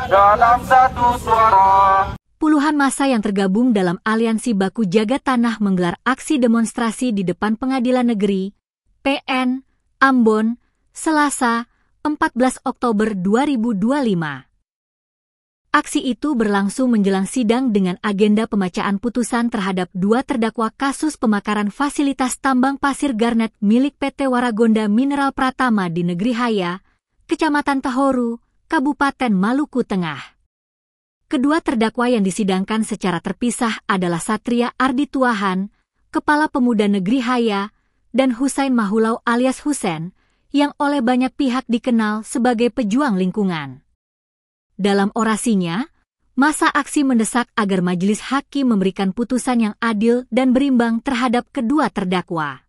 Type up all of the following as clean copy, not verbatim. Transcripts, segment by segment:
dalam satu suara. Puluhan massa yang tergabung dalam Aliansi Baku Jaga Tanah menggelar aksi demonstrasi di depan Pengadilan Negeri PN Ambon, Selasa, 14 Oktober 2025. Aksi itu berlangsung menjelang sidang dengan agenda pembacaan putusan terhadap 2 terdakwa kasus pemakaran fasilitas tambang pasir garnet milik PT Waragonda Mineral Pratama di Negeri Haya, Kecamatan Tahoru, Kabupaten Maluku Tengah. Kedua terdakwa yang disidangkan secara terpisah adalah Satria Ardi Tuahan, Kepala Pemuda Negeri Haya, dan Husain Mahulau alias Husen, yang oleh banyak pihak dikenal sebagai pejuang lingkungan. Dalam orasinya, massa aksi mendesak agar majelis hakim memberikan putusan yang adil dan berimbang terhadap kedua terdakwa.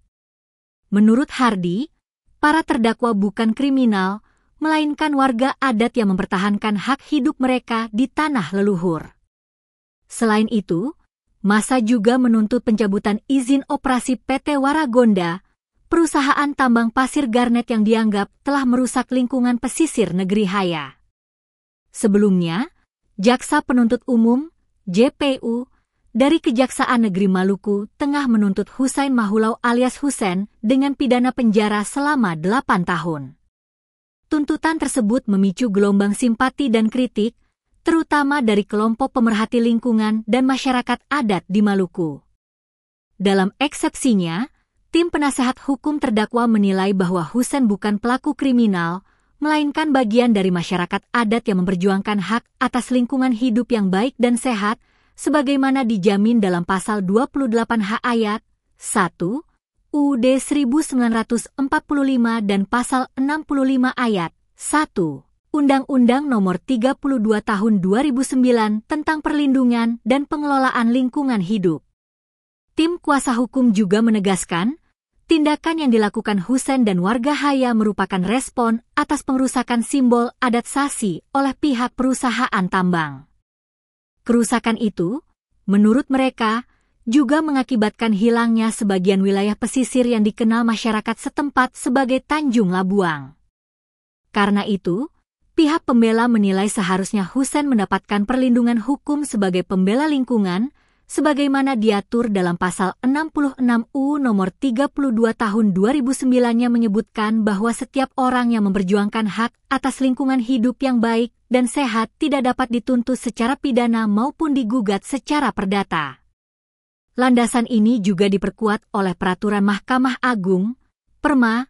Menurut Hardi, para terdakwa bukan kriminal, melainkan warga adat yang mempertahankan hak hidup mereka di tanah leluhur. Selain itu, massa juga menuntut pencabutan izin operasi PT Waragonda, perusahaan tambang pasir garnet yang dianggap telah merusak lingkungan pesisir Negeri Haya. Sebelumnya, Jaksa Penuntut Umum, JPU, dari Kejaksaan Negeri Maluku Tengah menuntut Husain Mahulau alias Husen dengan pidana penjara selama 8 tahun. Tuntutan tersebut memicu gelombang simpati dan kritik, terutama dari kelompok pemerhati lingkungan dan masyarakat adat di Maluku. Dalam eksepsinya, tim penasehat hukum terdakwa menilai bahwa Husen bukan pelaku kriminal, melainkan bagian dari masyarakat adat yang memperjuangkan hak atas lingkungan hidup yang baik dan sehat, sebagaimana dijamin dalam Pasal 28H ayat 1, UUD 1945 dan Pasal 65 ayat 1, Undang-Undang Nomor 32 Tahun 2009 tentang Perlindungan dan Pengelolaan Lingkungan Hidup. Tim kuasa hukum juga menegaskan, tindakan yang dilakukan Husen dan warga Haya merupakan respon atas pengrusakan simbol adat Sasi oleh pihak perusahaan tambang. Kerusakan itu, menurut mereka, juga mengakibatkan hilangnya sebagian wilayah pesisir yang dikenal masyarakat setempat sebagai Tanjung Labuang. Karena itu, pihak pembela menilai seharusnya Husen mendapatkan perlindungan hukum sebagai pembela lingkungan, sebagaimana diatur dalam Pasal 66 UU Nomor 32 Tahun 2009-nya menyebutkan bahwa setiap orang yang memperjuangkan hak atas lingkungan hidup yang baik dan sehat tidak dapat dituntut secara pidana maupun digugat secara perdata. Landasan ini juga diperkuat oleh Peraturan Mahkamah Agung, Perma,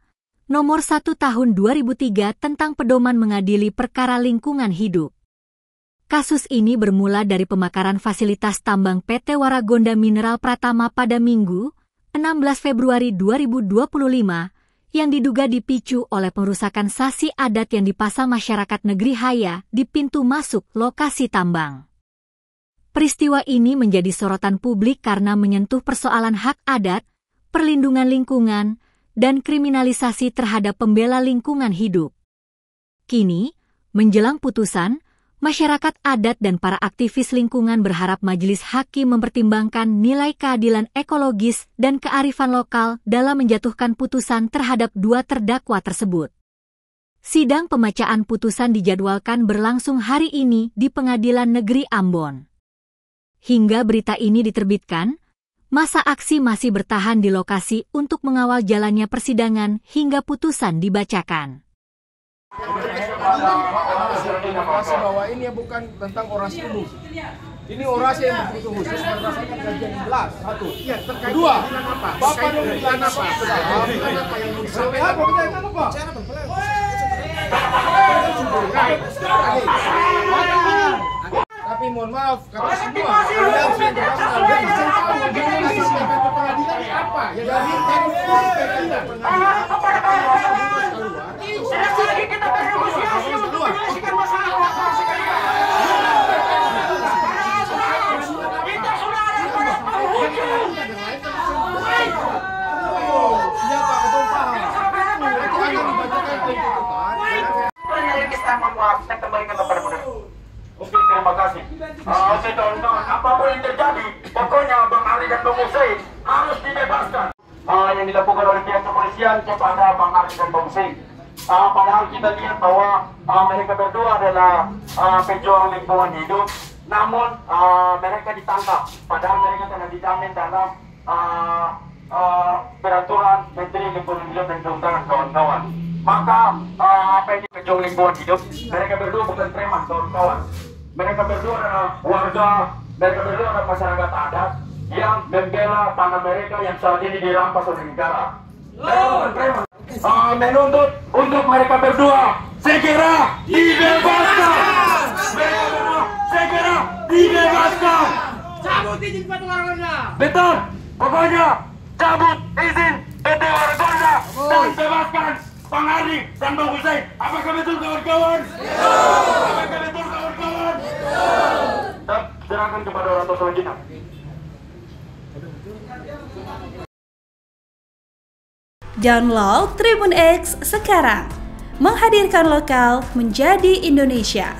Nomor 1 Tahun 2003 tentang Pedoman Mengadili Perkara Lingkungan Hidup. Kasus ini bermula dari pemakaran fasilitas tambang PT Waragonda Mineral Pratama pada Minggu, 16 Februari 2025, yang diduga dipicu oleh pengerusakan sasi adat yang dipasang masyarakat Negeri Haya di pintu masuk lokasi tambang. Peristiwa ini menjadi sorotan publik karena menyentuh persoalan hak adat, perlindungan lingkungan, dan kriminalisasi terhadap pembela lingkungan hidup. Kini, menjelang putusan, masyarakat adat dan para aktivis lingkungan berharap majelis hakim mempertimbangkan nilai keadilan ekologis dan kearifan lokal dalam menjatuhkan putusan terhadap 2 terdakwa tersebut. Sidang pembacaan putusan dijadwalkan berlangsung hari ini di Pengadilan Negeri Ambon. Hingga berita ini diterbitkan, massa aksi masih bertahan di lokasi untuk mengawal jalannya persidangan hingga putusan dibacakan. Bahwa ini bukan tentang orasi umum. Ini orasi yang betul khusus berdasarkan kajian 11. Satu. Ya, kedua, Bapak bilang apa? Apa yang mau disampaikan? Tapi mohon maaf, kata semua apa? Jadi kita bernegosiasi untuk menyelesaikan masalah. Kita sudah ada pada penghujung. Iya Pak, betul paham. Nanti akan dibacakan tuntutan. Penyelidik kita memuaskan kembalikan kepada penuntut. Oke, terima kasih. Oke, kawan-kawan, apapun yang terjadi, pokoknya Bang Ali dan Bang Husein harus dibebaskan. Yang dilakukan oleh pihak kepolisian kepada Bang Ali dan Bang Husein. padahal kita lihat bahwa mereka berdua adalah pejuang lingkungan hidup, namun mereka ditangkap, padahal mereka telah dijamin dalam peraturan Menteri Lingkungan Hidup dan Kehutanan, kawan-kawan. Maka apa ini pejuang lingkungan hidup? Mereka berdua bukan preman, kawan-kawan. Mereka berdua adalah warga, mereka berdua adalah masyarakat adat yang membela tanah mereka yang saat ini dirampas oleh negara. Mereka bukan preman. Menuntut untuk mereka berdua segera dibebaskan. Mereka berdua segera dibebaskan. Cabut izin PT Wargonda. Betul, pokoknya cabut izin PT Wargonda dan bebaskan Bang Ardi dan Bang Hussein. Apakah betul, kawan-kawan? Apakah betul, kawan-kawan? Dan serahkan kepada orang tua selanjutnya. Download Tribun X sekarang, menghadirkan lokal menjadi Indonesia.